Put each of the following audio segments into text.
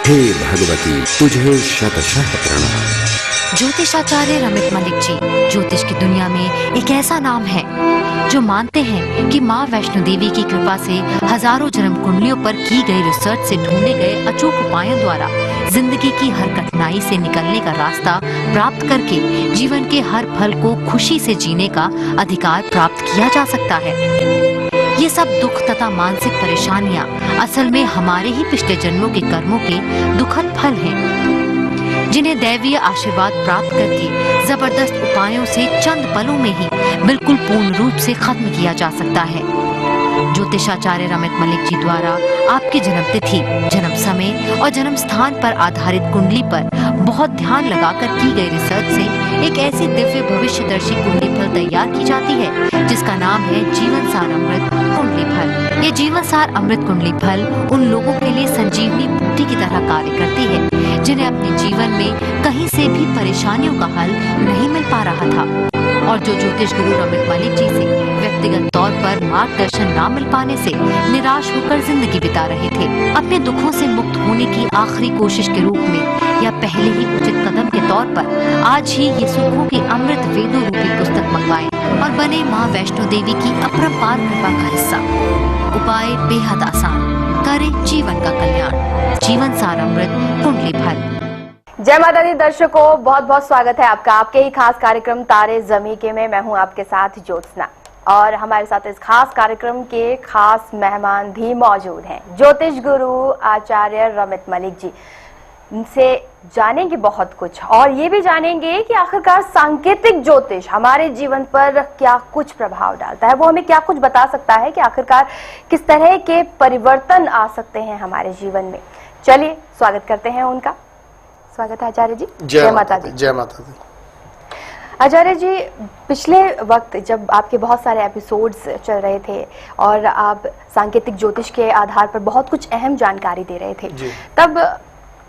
हे भगवती, तुझे शतशः प्रणाम। ज्योतिषाचार्य रमित मलिक जी ज्योतिष की दुनिया में एक ऐसा नाम है जो मानते हैं कि माँ वैष्णो देवी की कृपा से हजारों जन्म कुंडलियों पर की गई रिसर्च से ढूंढे गए अचूक उपायों द्वारा जिंदगी की हर कठिनाई से निकलने का रास्ता प्राप्त करके जीवन के हर पल को खुशी से जीने का अधिकार प्राप्त किया जा सकता है। ये सब दुख तथा मानसिक परेशानियां असल में हमारे ही पिछले जन्मों के कर्मों के दुखद फल हैं, जिन्हें दैवीय आशीर्वाद प्राप्त करके जबरदस्त उपायों से चंद पलों में ही बिल्कुल पूर्ण रूप से खत्म किया जा सकता है। ज्योतिषाचार्य रमित मलिक जी द्वारा आपकी जन्म तिथि, जन्म समय और जन्म स्थान पर आधारित कुंडली पर बहुत ध्यान लगाकर की गई रिसर्च से एक ऐसी दिव्य भविष्यदर्शी कुंडली फल तैयार की जाती है जिसका नाम है जीवन सार अमृत कुंडली फल। ये जीवन सार अमृत कुंडली फल उन लोगों के लिए संजीवनी बूटी की तरह कार्य करती है जिन्हें अपने जीवन में कहीं से भी परेशानियों का हल नहीं मिल पा रहा था और जो ज्योतिष गुरु रमित मलिक जी से व्यक्तिगत तौर पर मार्गदर्शन न मिल पाने से निराश होकर जिंदगी बिता रहे थे। अपने दुखों से मुक्त होने की आखिरी कोशिश के रूप में या पहले ही उचित कदम के तौर पर आज ही ये सुखों की अमृत वेदों रूपी पुस्तक मंगवाएं और बने माँ वैष्णो देवी की अपरंपार कृपा का हिस्सा। उपाय बेहद आसान, करे जीवन का कल्याण। जीवन सार अमृत कुंडली फल। जय माता दी दर्शकों, बहुत बहुत स्वागत है आपका आपके ही खास कार्यक्रम तारे जमी के में। मैं हूं आपके साथ ज्योत्सना और हमारे साथ इस खास कार्यक्रम के खास मेहमान भी मौजूद हैं। ज्योतिष गुरु आचार्य रमित मलिक जी से जानेंगे बहुत कुछ और ये भी जानेंगे कि आखिरकार सांकेतिक ज्योतिष हमारे जीवन पर क्या कुछ प्रभाव डालता है, वो हमें क्या कुछ बता सकता है कि आखिरकार किस तरह के परिवर्तन आ सकते हैं हमारे जीवन में। चलिए स्वागत करते हैं उनका। स्वागत है आचार्य जी। जय माता दी। जय माता दी। आचार्य जी, पिछले वक्त जब आपके बहुत सारे एपिसोड्स चल रहे थे और आप सांकेतिक ज्योतिष के आधार पर बहुत कुछ अहम जानकारी दे रहे थे, तब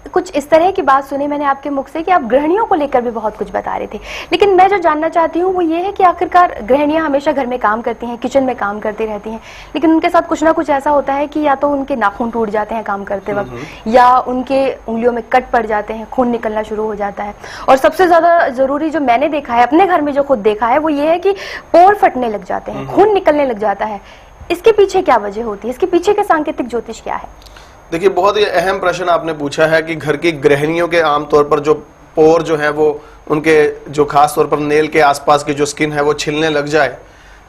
कुछ इस तरह की बात सुनी मैंने आपके मुख से कि आप गृहिणियों को लेकर भी बहुत कुछ बता रहे थे। लेकिन मैं जो जानना चाहती हूँ वो ये है कि आखिरकार गृहिणियां हमेशा घर में काम करती हैं, किचन में काम करती रहती हैं, लेकिन उनके साथ कुछ ना कुछ ऐसा होता है कि या तो उनके नाखून टूट जाते हैं काम करते वक्त, या उनके उंगलियों में कट पड़ जाते हैं, खून निकलना शुरू हो जाता है, और सबसे ज्यादा जरूरी जो मैंने देखा है अपने घर में, जो खुद देखा है, वो ये है कि पोर फटने लग जाते हैं, खून निकलने लग जाता है। इसके पीछे क्या वजह होती है? इसके पीछे के सांकेतिक ज्योतिष क्या है? देखिए, बहुत ही अहम प्रश्न आपने पूछा है कि घर की गृहिणियों के आमतौर पर जो पोर जो है वो उनके जो खास तौर पर नेल के आसपास की जो स्किन है वो छिलने लग जाए,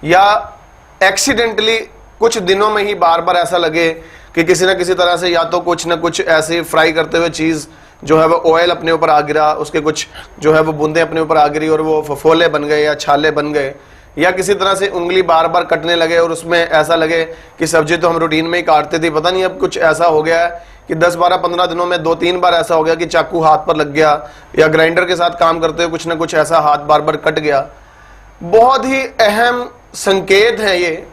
या एक्सीडेंटली कुछ दिनों में ही बार बार ऐसा लगे कि किसी न किसी तरह से या तो कुछ न कुछ ऐसे फ्राई करते हुए चीज जो है वो ऑयल अपने ऊपर आ गिरा, उसके कुछ जो है वो बूंदे अपने ऊपर आ गिरी और वो फफोले बन गए या छाले बन गए, या किसी तरह से उंगली बार बार कटने लगे और उसमें ऐसा लगे कि सब्जी तो हम रूटीन में ही काटते थे, पता नहीं अब कुछ ऐसा हो गया है कि 10, 12, 15 दिनों में 2-3 बार ऐसा हो गया कि चाकू हाथ पर लग गया, या ग्राइंडर के साथ काम करते हुए कुछ ना कुछ ऐसा हाथ बार बार कट गया। बहुत ही अहम संकेत है ये।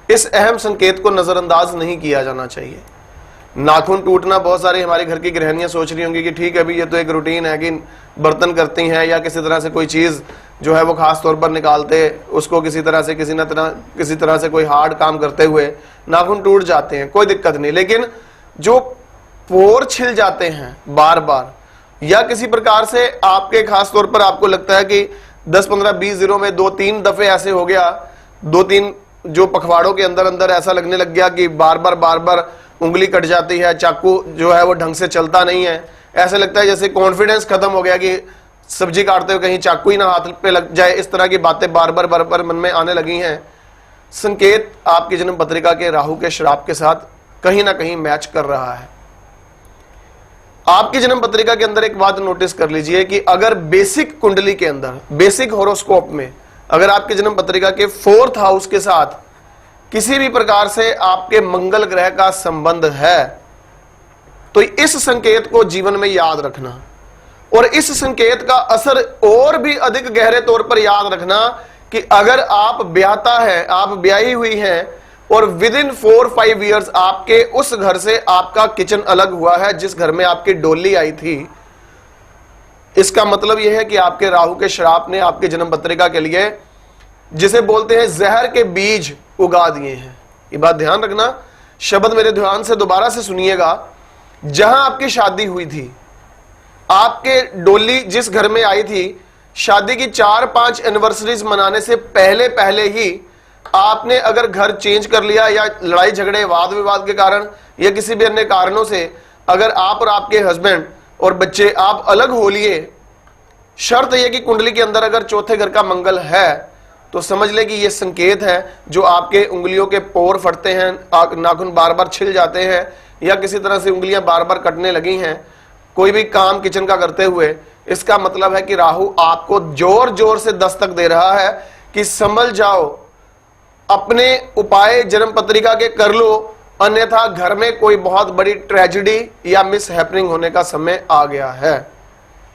इस अहम संकेत को नजरअंदाज नहीं किया जाना चाहिए। नाखून टूटना, बहुत सारी हमारी घर की गृहिणियां सोच रही होंगी कि ठीक है अभी ये तो एक रूटीन है कि बर्तन करती हैं या किसी तरह से कोई चीज जो है वो खास तौर पर निकालते, उसको किसी तरह से किसी तरह से कोई हार्ड काम करते हुए नाखून टूट जाते हैं, कोई दिक्कत नहीं। लेकिन जो पोर छिल जाते हैं बार बार, या किसी प्रकार से आपके खास तौर पर आपको लगता है कि 10, 15, 20 दिनों में 2-3 दफे ऐसे हो गया, 2-3 जो पखवाड़ों के अंदर अंदर ऐसा लगने लग गया कि बार बार उंगली कट जाती है, चाकू जो है वो ढंग से चलता नहीं है, ऐसे लगता है जैसे कॉन्फिडेंस खत्म हो गया कि सब्जी काटते हुए कहीं चाकू ही ना हाथ पे लग जाए, इस तरह की बातें बार बार मन में आने लगी हैं। संकेत आपकी जन्म पत्रिका के राहु के श्राप के साथ कहीं ना कहीं मैच कर रहा है। आपकी जन्म पत्रिका के अंदर एक बात नोटिस कर लीजिए कि अगर बेसिक कुंडली के अंदर, बेसिक होरोस्कोप में, अगर आपकी जन्म पत्रिका के 4th हाउस के साथ किसी भी प्रकार से आपके मंगल ग्रह का संबंध है, तो इस संकेत को जीवन में याद रखना, और इस संकेत का असर और भी अधिक गहरे तौर पर याद रखना कि अगर आप ब्याहता है, आप ब्याही हुई हैं और विद इन 4-5 ईयर्स आपके उस घर से आपका किचन अलग हुआ है जिस घर में आपकी डोली आई थी, इसका मतलब यह है कि आपके राहु के श्राप ने आपके जन्म पत्रिका के लिए, जिसे बोलते हैं जहर के बीज, उगा दिए हैं। ये बात ध्यान रखना, शब्द मेरे ध्यान से दोबारा से सुनिएगा जहां आपकी शादी हुई थी, आपके डोली जिस घर में आई थी, शादी की 4-5 एनिवर्सरीज मनाने से पहले पहले ही आपने अगर घर चेंज कर लिया, या लड़ाई झगड़े वाद विवाद के कारण या किसी भी अन्य कारणों से अगर आप और आपके हस्बैंड और बच्चे आप अलग हो लिए, शर्त यह कि कुंडली के अंदर अगर चौथे घर का मंगल है, तो समझ ले कि यह संकेत है जो आपके उंगलियों के पोर फटते हैं, नाखून बार बार छिल जाते हैं, या किसी तरह से उंगलियां बार बार कटने लगी हैं कोई भी काम किचन का करते हुए, इसका मतलब है कि राहु आपको जोर जोर से दस्तक दे रहा है कि संभल जाओ, अपने उपाय जन्म पत्रिका के कर लो, अन्यथा घर में कोई बहुत बड़ी ट्रेजेडी या मिस हैपनिंग होने का समय आ गया है।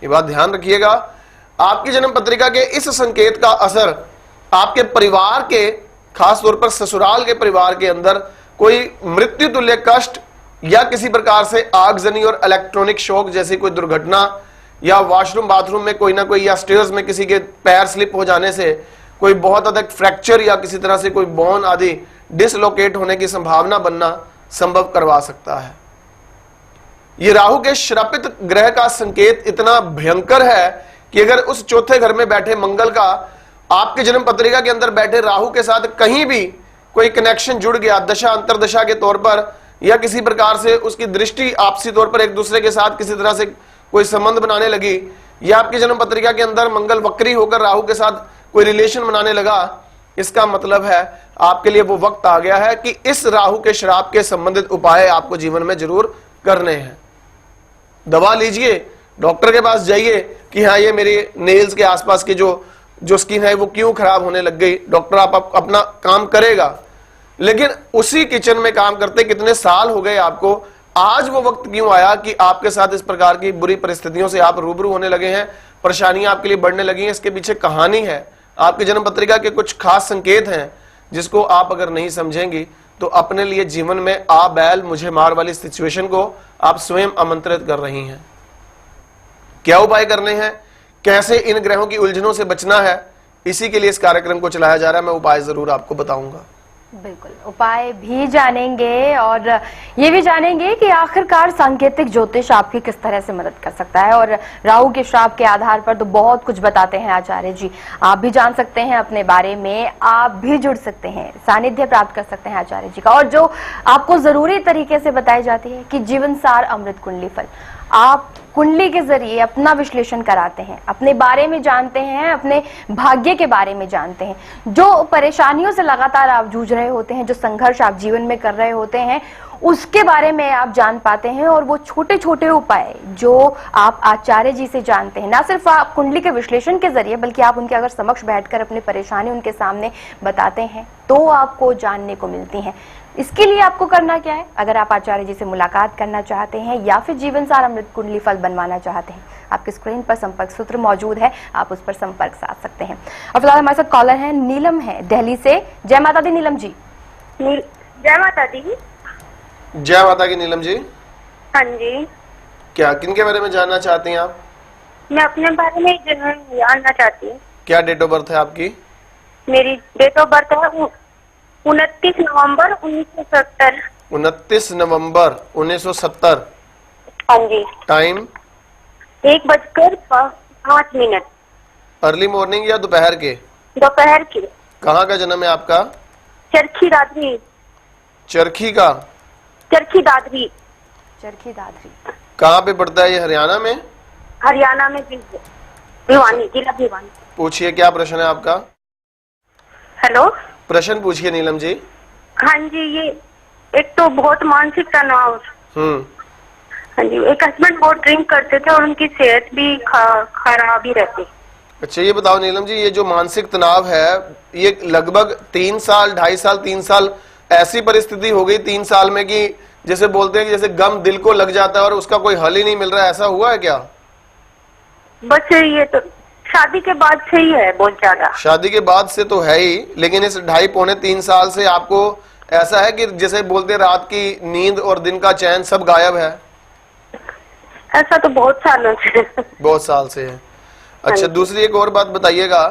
ये बात ध्यान रखिएगा। आपकी जन्म पत्रिका के इस संकेत का असर आपके परिवार के, खास तौर पर ससुराल के परिवार के अंदर कोई मृत्यु तुल्य कष्ट या किसी प्रकार से आगजनी और इलेक्ट्रॉनिक शॉक जैसी कोई दुर्घटना, या वॉशरूम बाथरूम में कोई ना कोई, या स्टेयर्स में किसी के पैर स्लिप हो जाने से कोई बहुत अधिक फ्रैक्चर या किसी तरह से कोई बोन आदि डिसलोकेट होने की संभावना बनना संभव करवा सकता है। ये राहु के श्रापित ग्रह का संकेत इतना भयंकर है कि अगर उस चौथे घर में बैठे मंगल का आपके जन्म पत्रिका के अंदर बैठे राहु के साथ कहीं भी कोई कनेक्शन जुड़ गया, दशा अंतरदशा के तौर पर, या किसी प्रकार से उसकी दृष्टि आपसी तौर पर एक दूसरे के साथ किसी तरह से कोई संबंध बनाने लगी, या आपकी जन्म पत्रिका के अंदर मंगल वक्री होकर राहु के साथ कोई रिलेशन बनाने लगा, इसका मतलब है आपके लिए वो वक्त आ गया है कि इस राहु के श्राप के संबंधित उपाय आपको जीवन में जरूर करने हैं। दवा लीजिए, डॉक्टर के पास जाइए कि हाँ ये मेरे नेल्स के आसपास की जो स्किन है वो क्यों खराब होने लग गई, डॉक्टर आप अपना काम करेगा। लेकिन उसी किचन में काम करते कितने साल हो गए आपको, आज वो वक्त क्यों आया कि आपके साथ इस प्रकार की बुरी परिस्थितियों से आप रूबरू होने लगे हैं, परेशानियां आपके लिए बढ़ने लगी हैं। इसके पीछे कहानी है, आपकी जन्म पत्रिका के कुछ खास संकेत हैं जिसको आप अगर नहीं समझेंगी तो अपने लिए जीवन में आ बैल मुझे मार वाली सिचुएशन को आप स्वयं आमंत्रित कर रही हैं। क्या उपाय करने हैं, कैसे इन ग्रहों की उलझनों से बचना है, इसी के लिए इस कार्यक्रम को चलाया जा रहा है। मैं उपाय जरूर आपको बताऊंगा। बिल्कुल, उपाय भी जानेंगे और ये भी जानेंगे कि आखिरकार सांकेतिक ज्योतिष आपकी किस तरह से मदद कर सकता है। और राहु के श्राप के आधार पर तो बहुत कुछ बताते हैं आचार्य जी, आप भी जान सकते हैं अपने बारे में, आप भी जुड़ सकते हैं, सानिध्य प्राप्त कर सकते हैं आचार्य जी का। और जो आपको जरूरी तरीके से बताई जाती है कि जीवन सार अमृत कुंडली फल, आप कुंडली के जरिए अपना विश्लेषण कराते हैं, अपने बारे में जानते हैं, अपने भाग्य के बारे में जानते हैं, जो परेशानियों से लगातार आप जूझ रहे होते हैं, जो संघर्ष आप जीवन में कर रहे होते हैं, उसके बारे में आप जान पाते हैं। और वो छोटे छोटे उपाय जो आप आचार्य जी से जानते हैं, ना सिर्फ आप कुंडली के विश्लेषण के जरिए बल्कि आप उनके अगर समक्ष बैठकर अपनी परेशानी उनके सामने बताते हैं तो आपको जानने को मिलती हैं। इसके लिए आपको करना क्या है, अगर आप आचार्य जी से मुलाकात करना चाहते हैं या फिर जीवन सार अमृत कुंडली फल बनवाना चाहते हैं, आपके स्क्रीन पर संपर्क सूत्र मौजूद है, आप उस पर संपर्क साध सकते हैं। और फिलहाल हमारे साथ कॉलर हैं नीलम है दिल्ली से। जय माता दी नीलम जी। जय माता दी। जय माता की नीलम जी। हाँ जी, क्या किनके बारे में जानना चाहती हैं आप? मैं अपने बारे में जानना चाहती हूँ। क्या डेट ऑफ बर्थ है आपकी? मेरी डेट ऑफ बर्थ है 29 नवंबर 1970। 29 नवंबर 1970। हाँ जी। टाइम 1:05। अर्ली मॉर्निंग या दोपहर के? दोपहर की। कहाँ का जन्म है आपका? चरखी दादरी। चरखी का? चरखी दादरी। चरखी दादरी कहाँ पे पड़ता है ये? हरियाणा में? हरियाणा में, भिवानी, जिला भिवानी। पूछिए, क्या प्रश्न है आपका? हेलो, प्रश्न पूछिए नीलम जी। हाँ जी, ये एक तो बहुत मानसिक तनाव। हाँ जी, एक हस्बैंड बहुत ड्रिंक करते थे और उनकी सेहत भी खराब ही रहती। अच्छा, ये बताओ नीलम जी, ये जो मानसिक तनाव है ये लगभग 3 साल, 2.5 साल, 3 साल ऐसी परिस्थिति हो गई 3 साल में कि जैसे बोलते हैं कि जैसे गम दिल को लग जाता है और उसका कोई हल ही नहीं मिल रहा है, ऐसा हुआ है क्या? बस ये तो शादी के बाद से ही है, बहुत ज्यादा। शादी के बाद से तो है ही, लेकिन इस 2.5-3 साल से आपको ऐसा है कि जैसे बोलते हैं रात की नींद और दिन का चैन सब गायब है? ऐसा तो बहुत सालों से। बहुत साल से है। अच्छा, दूसरी एक और बात बताइएगा,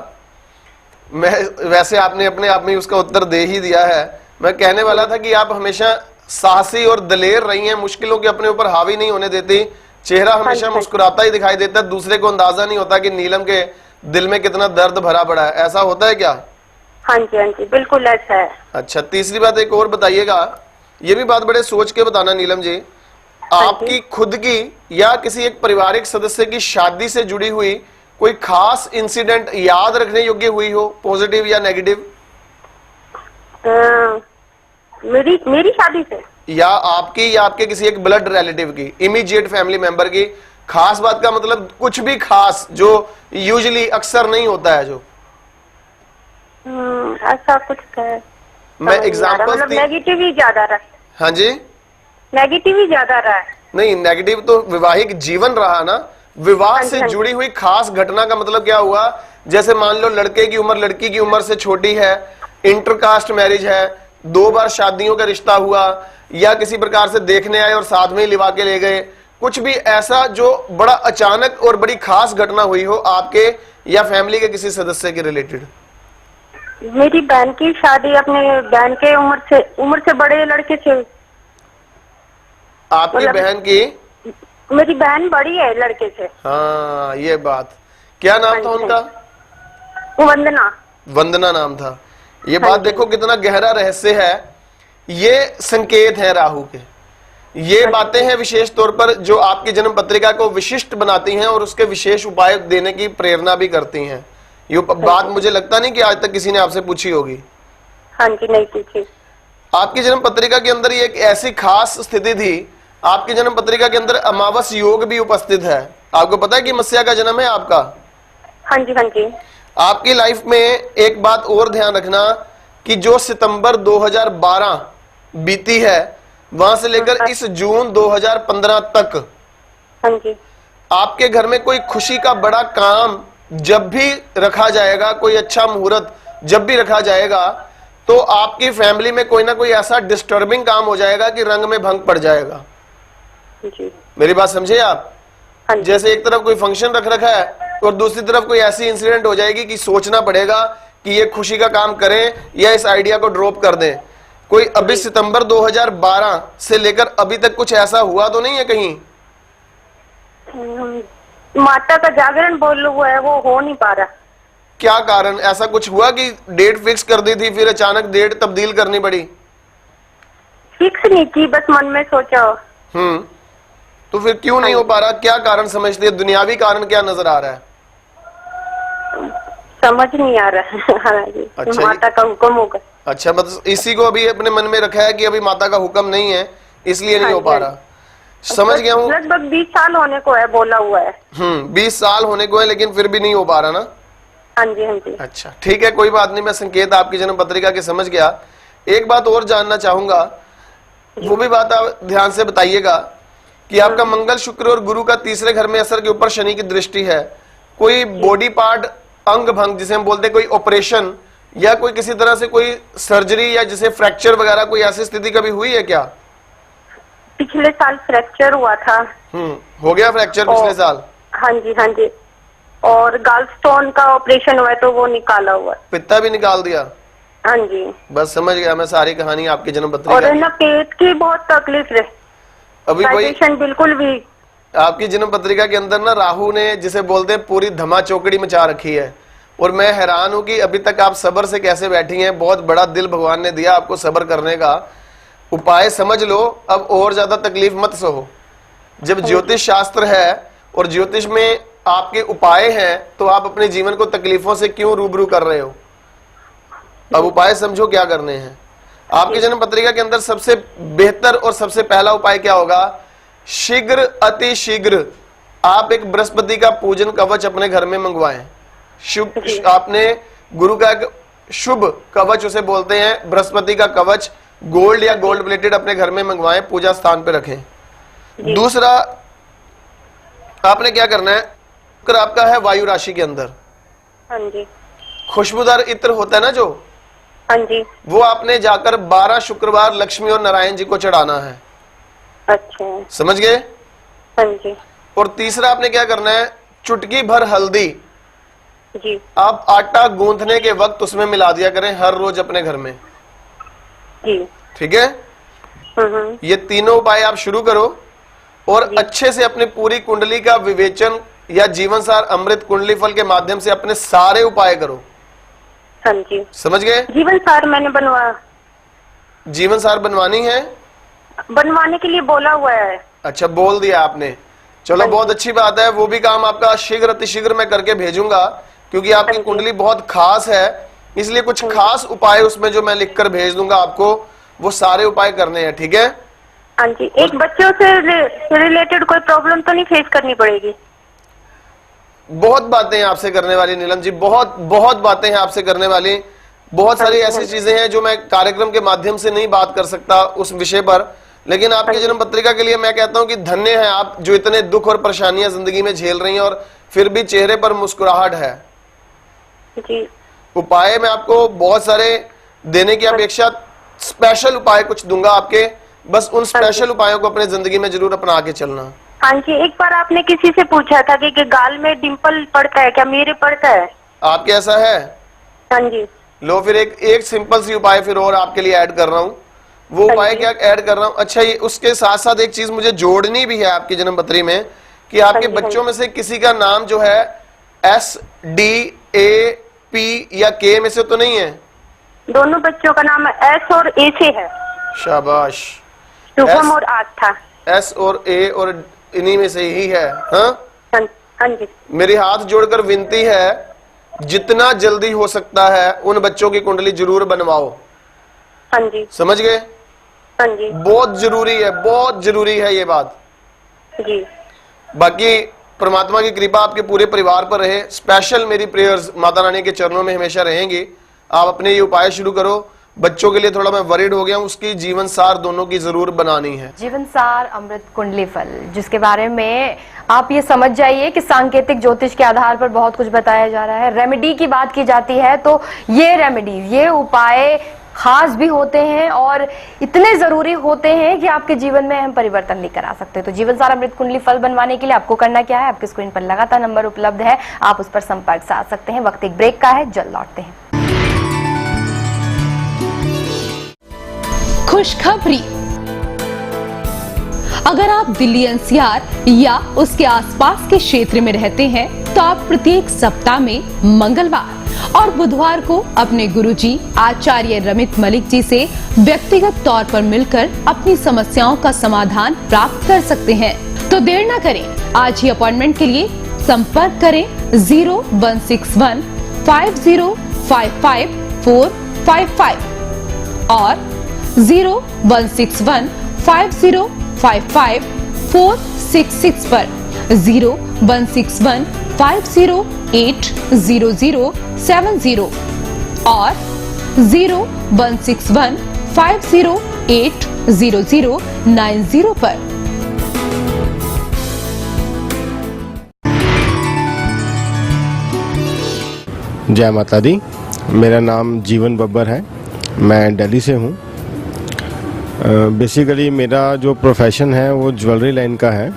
मैं वैसे आपने अपने आप में उसका उत्तर दे ही दिया है। मैं कहने वाला था कि आप हमेशा साहसी और दलेर रही हैं, मुश्किलों के अपने ऊपर हावी नहीं होने देती, चेहरा हमेशा मुस्कुराता ही दिखाई देता है, दूसरे को अंदाजा नहीं होता कि नीलम के दिल में कितना दर्द भरा पड़ा है। ऐसा होता है क्या? हाँ जी बिल्कुल ऐसा है। अच्छा, तीसरी बात एक और बताइएगा, ये भी बात बड़े सोच के बताना नीलम जी, आपकी खुद की या किसी एक पारिवारिक सदस्य की शादी से जुड़ी हुई कोई खास इंसिडेंट याद रखने योग्य हुई हो, पॉजिटिव या नेगेटिव? मेरी शादी से, या आपके किसी एक ब्लड रिलेटिव की, इमीडिएट फैमिली मेंबर की? खास बात का मतलब कुछ भी खास जो यूजुअली अक्सर नहीं होता है, जो ऐसा कुछ है। मैं एग्जांपल मतलब नेगेटिव ही ज्यादा रहा है। हाँ जी, नेगेटिव ही ज्यादा रहा है। नहीं, नेगेटिव तो वैवाहिक जीवन रहा ना, विवाह से जुड़ी हुई खास घटना का मतलब क्या हुआ? जैसे मान लो लड़के की उम्र लड़की की उम्र से छोटी है, इंटरकास्ट मैरिज है, 2 बार शादियों का रिश्ता हुआ, या किसी प्रकार से देखने आए और साथ में ही लिवा के ले गए, कुछ भी ऐसा जो बड़ा अचानक और बड़ी खास घटना हुई हो आपके या फैमिली के किसी सदस्य के रिलेटेड? मेरी बहन की शादी अपने बहन के उम्र से बड़े लड़के से। आपकी मतलब बहन की? मेरी बहन बड़ी है लड़के से। हाँ, ये बात। क्या नाम था उनका? वंदना। वंदना नाम था। ये बात देखो कितना गहरा रहस्य है, ये संकेत है राहु के, ये बातें हैं विशेष तौर पर जो आपकी जन्म पत्रिका को विशिष्ट बनाती हैं और उसके विशेष उपाय देने की प्रेरणा भी करती हैं। ये बात मुझे लगता नहीं कि आज तक किसी ने आपसे पूछी होगी। हाँ जी, नहीं पूछी। आपकी जन्म पत्रिका के अंदर ये एक ऐसी खास स्थिति थी, आपकी जन्म पत्रिका के अंदर अमावस योग भी उपस्थित है। आपको पता है कि मत्स्य का जन्म है आपका? हाँ जी। आपकी लाइफ में एक बात और ध्यान रखना कि जो सितंबर 2012 बीती है, वहां से लेकर इस जून 2015 तक हाँ जी, आपके घर में कोई खुशी का बड़ा काम जब भी रखा जाएगा, कोई अच्छा मुहूर्त जब भी रखा जाएगा, तो आपकी फैमिली में कोई ना कोई ऐसा डिस्टर्बिंग काम हो जाएगा कि रंग में भंग पड़ जाएगा जी। मेरी बात समझे आप? हाँ जी। जैसे एक तरफ कोई फंक्शन रख रखा है और दूसरी तरफ कोई ऐसी इंसिडेंट हो जाएगी कि सोचना पड़ेगा कि ये खुशी का काम करें या इस आइडिया को ड्रॉप कर दें। कोई अभी सितंबर 2012 से लेकर अभी तक कुछ ऐसा हुआ तो नहीं है कहीं? माता का जागरण बोल हुआ है, वो हो नहीं पा रहा। क्या कारण? ऐसा कुछ हुआ कि डेट फिक्स कर दी थी फिर अचानक डेट तब्दील करनी पड़ी? फिक्स नहीं की, बस मन में सोचा। तो फिर क्यों नहीं हो पा रहा? क्या कारण समझते हैं? दुनियावी कारण क्या नजर आ रहा है? समझ नहीं आ रहा है। अच्छा, माता का हुक्म होगा। अच्छा, मतलब इसी को अभी अपने मन में रखा है कि अभी माता का हुक्म नहीं है इसलिए नहीं हो पा रहा। समझ गया हूँ। लगभग 20 साल होने को है, बोला हुआ है। 20 साल होने को है, लेकिन फिर भी नहीं हो पा रहा ना? हाँ जी। अच्छा, ठीक है, कोई बात नहीं, मैं संकेत आपकी जन्म पत्रिका के समझ गया। एक बात और जानना चाहूंगा, वो भी बात आप ध्यान से बताइएगा कि आपका मंगल, शुक्र और गुरु का तीसरे घर में असर के ऊपर शनि की दृष्टि है। कोई बॉडी पार्ट अंग भंग जिसे हम बोलते हैं, कोई ऑपरेशन या कोई किसी तरह से कोई सर्जरी या जिसे फ्रैक्चर वगैरह, कोई ऐसी स्थिति कभी हुई है क्या? पिछले साल फ्रैक्चर हुआ था। हो गया फ्रैक्चर पिछले साल? हाँ जी। और गाल स्टोन का ऑपरेशन हुआ है तो वो निकाला हुआ। पित्ता भी निकाल दिया? हाँ जी। बस समझ गया मैं सारी कहानी आपकी जन्म पत्रिका और ना पेट की बहुत तकलीफ है, अभी डाइजेशन बिल्कुल भी। आपकी जन्म पत्रिका के अंदर ना राहु ने जिसे बोलते हैं पूरी धमा चौकड़ी मचा रखी है, और मैं हैरान हूं कि अभी तक आप सब्र से कैसे बैठी हैं। बहुत बड़ा दिल भगवान ने दिया आपको सब्र करने का। उपाय समझ लो, अब और ज्यादा तकलीफ मत सहो। जब ज्योतिष शास्त्र है और ज्योतिष में आपके उपाय हैं, तो आप अपने जीवन को तकलीफों से क्यों रूबरू कर रहे हो? अब उपाय समझो क्या करने हैं। आपकी जन्म पत्रिका के अंदर सबसे बेहतर और सबसे पहला उपाय क्या होगा? शीघ्र, अति शीघ्र आप एक बृहस्पति का पूजन कवच अपने घर में मंगवाएं। शुभ, आपने गुरु का एक शुभ कवच उसे बोलते हैं, बृहस्पति का कवच गोल्ड या गोल्ड प्लेटेड अपने घर में मंगवाएं, पूजा स्थान पे रखें। दूसरा आपने क्या करना है, शुक्र आपका है वायु राशि के अंदर। हाँ जी। खुशबूदार इत्र होता है ना जो, हाँ जी, वो आपने जाकर 12 शुक्रवार लक्ष्मी और नारायण जी को चढ़ाना है। अच्छा, समझ गए? हाँ जी। और तीसरा आपने क्या करना है, चुटकी भर हल्दी जी, आप आटा गूंथने के वक्त उसमें मिला दिया करें हर रोज अपने घर में। जी, ठीक है? ये तीनों उपाय आप शुरू करो और अच्छे से अपनी पूरी कुंडली का विवेचन या जीवन सार अमृत कुंडली फल के माध्यम से अपने सारे उपाय करो। हाँ जी, समझ गए? जीवन सार मैंने जीवन सार बनवानी है, बनवाने के लिए बोला हुआ है। अच्छा, बोल दिया आपने, चलो बहुत अच्छी बात है। वो भी काम आपका शीघ्र अतिशीघ्र मैं करके भेजूंगा, क्योंकि आपकी कुंडली बहुत खास है, इसलिए कुछ खास उपाय उसमें जो मैं लिखकर भेज दूंगा आपको, वो सारे उपाय करने हैं। ठीक है? हाँ जी। एक बच्चों से रिलेटेड कोई प्रॉब्लम तो नहीं फेस करनी पड़ेगी? बहुत बातें हैं आपसे करने वाली नीलम जी, बहुत बहुत बातें हैं आपसे करने वाली। बहुत सारी ऐसी चीजें हैं जो मैं कार्यक्रम के माध्यम से नहीं बात कर सकता उस विषय पर, लेकिन आपकी जन्म पत्रिका के लिए मैं कहता हूं कि धन्य है आप, जो इतने दुख और परेशानियां जिंदगी में झेल रही हैं और फिर भी चेहरे पर मुस्कुराहट है। जी। उपाय मैं आपको बहुत सारे देने की अपेक्षा स्पेशल उपाय कुछ दूंगा आपके, बस उन स्पेशल उपायों को अपने जिंदगी में जरूर अपना के चलना। हाँ जी। एक बार आपने किसी से पूछा था कि गाल में डिंपल पड़ता है क्या, मेरे पड़ता है? आपके ऐसा है? हाँ जी। लो, फिर एक सिंपल सी उपाय फिर और आपके लिए ऐड कर रहा हूँ। वो उपाय क्या ऐड कर रहा हूँ? अच्छा, ये उसके साथ साथ एक चीज मुझे जोड़नी भी है आपकी जन्म पत्री में, कि आपके बच्चों में से किसी का नाम जो है SDAP या K में से तो नहीं है? दोनों बच्चों का नाम S और A से है। शाबाश। शुभम और आस्था। S और A और इन्हीं में से ही है। हाँ जी। मेरी हाथ जोड़कर विनती है, जितना जल्दी हो सकता है उन बच्चों की कुंडली जरूर बनवाओ। हाँ जी। समझ गए? हाँ जी। बहुत जरूरी है, बहुत जरूरी है ये बात जी। बाकी परमात्मा की कृपा आपके पूरे परिवार पर रहे। स्पेशल मेरी प्रेयर्स माता रानी के चरणों में हमेशा रहेंगी। आप अपने ये उपाय शुरू करो। बच्चों के लिए थोड़ा मैं वरीड हो गया हूँ, उसकी जीवन सार दोनों की जरूर बनानी है। जीवन सार अमृत कुंडली फल, जिसके बारे में आप ये समझ जाइए कि सांकेतिक ज्योतिष के आधार पर बहुत कुछ बताया जा रहा है। रेमेडी की बात की जाती है तो ये रेमेडी, ये उपाय खास भी होते हैं और इतने जरूरी होते हैं कि आपके जीवन में अहम परिवर्तन लेकर आ सकते हैं। तो जीवन सार अमृत कुंडली फल बनवाने के लिए आपको करना क्या है? आपके स्क्रीन पर लगातार नंबर उपलब्ध है, आप उस पर संपर्क साध सकते हैं। वक्त एक ब्रेक का है, जल्द लौटते हैं। खुशखबरी, अगर आप दिल्ली NCR या उसके आसपास के क्षेत्र में रहते हैं तो आप प्रत्येक सप्ताह में मंगलवार और बुधवार को अपने गुरुजी आचार्य रमित मलिक जी से व्यक्तिगत तौर पर मिलकर अपनी समस्याओं का समाधान प्राप्त कर सकते हैं। तो देर न करें, आज ही अपॉइंटमेंट के लिए संपर्क करें 0161 5055 455 और 0161 5055 466 पर 0161 5080070 और 0161 5080090 पर। जय माता दी। मेरा नाम जीवन बब्बर है, मैं दिल्ली से हूँ। बेसिकली मेरा जो प्रोफेशन है वो ज्वेलरी लाइन का है,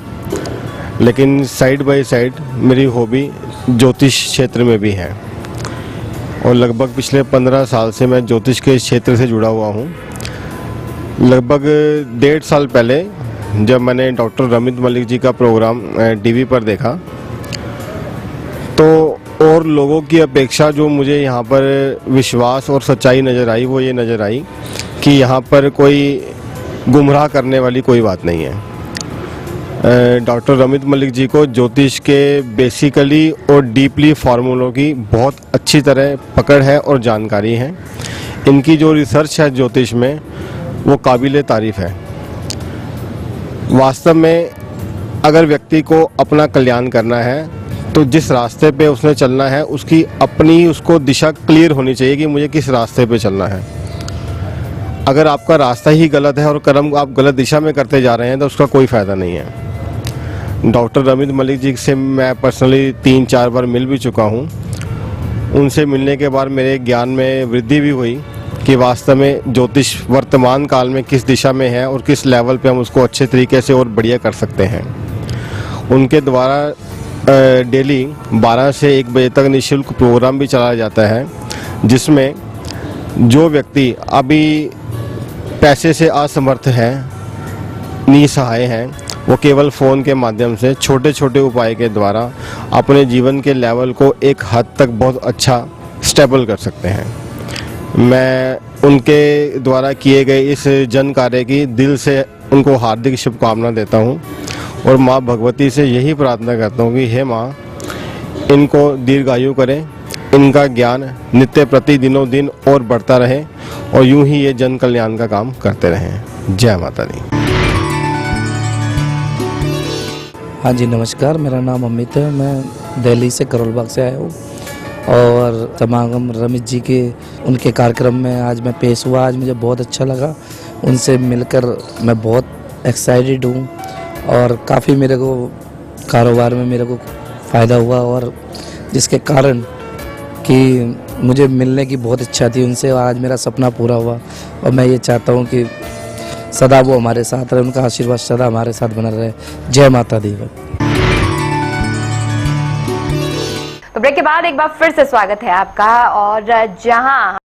लेकिन साइड बाय साइड मेरी हॉबी ज्योतिष क्षेत्र में भी है और लगभग पिछले 15 साल से मैं ज्योतिष के क्षेत्र से जुड़ा हुआ हूँ। लगभग 1.5 साल पहले जब मैंने डॉक्टर रमित मलिक जी का प्रोग्राम टीवी पर देखा तो और लोगों की अपेक्षा जो मुझे यहाँ पर विश्वास और सच्चाई नज़र आई वो ये नज़र आई कि यहाँ पर कोई गुमराह करने वाली कोई बात नहीं है। डॉक्टर रमित मलिक जी को ज्योतिष के बेसिकली और डीपली फार्मूलों की बहुत अच्छी तरह पकड़ है और जानकारी है। इनकी जो रिसर्च है ज्योतिष में वो काबिल तारीफ़ है। वास्तव में अगर व्यक्ति को अपना कल्याण करना है तो जिस रास्ते पे उसने चलना है उसकी अपनी उसको दिशा क्लियर होनी चाहिए कि मुझे किस रास्ते पे चलना है। अगर आपका रास्ता ही गलत है और कर्म आप गलत दिशा में करते जा रहे हैं तो उसका कोई फ़ायदा नहीं है। डॉक्टर रमित मलिक जी से मैं पर्सनली 3-4 बार मिल भी चुका हूँ। उनसे मिलने के बाद मेरे ज्ञान में वृद्धि भी हुई कि वास्तव में ज्योतिष वर्तमान काल में किस दिशा में है और किस लेवल पे हम उसको अच्छे तरीके से और बढ़िया कर सकते हैं। उनके द्वारा डेली 12 से 1 बजे तक निःशुल्क प्रोग्राम भी चलाया जाता है, जिसमें जो व्यक्ति अभी पैसे से असमर्थ हैं, निसहाय हैं, वो केवल फ़ोन के माध्यम से छोटे छोटे उपाय के द्वारा अपने जीवन के लेवल को एक हद तक बहुत अच्छा स्टेबल कर सकते हैं। मैं उनके द्वारा किए गए इस जन कार्य की दिल से उनको हार्दिक शुभकामना देता हूँ और माँ भगवती से यही प्रार्थना करता हूँ कि हे माँ, इनको दीर्घायु करें, इनका ज्ञान नित्य प्रति दिनों दिन और बढ़ता रहे और यूं ही ये जन कल्याण का काम करते रहें। जय माता दी। हाँ जी नमस्कार, मेरा नाम अमित है। मैं दिल्ली से करोल बाग से आया हूँ और समागम रमित जी के उनके कार्यक्रम में आज मैं पेश हुआ। आज मुझे बहुत अच्छा लगा, उनसे मिलकर मैं बहुत एक्साइटेड हूँ और काफ़ी मेरे को कारोबार में मेरे को फ़ायदा हुआ और जिसके कारण कि मुझे मिलने की बहुत इच्छा थी उनसे, आज मेरा सपना पूरा हुआ और मैं ये चाहता हूँ कि सदा वो हमारे साथ रहे, उनका आशीर्वाद सदा हमारे साथ बना रहे। जय माता दी। तो ब्रेक के बाद एक बार फिर से स्वागत है आपका और जहां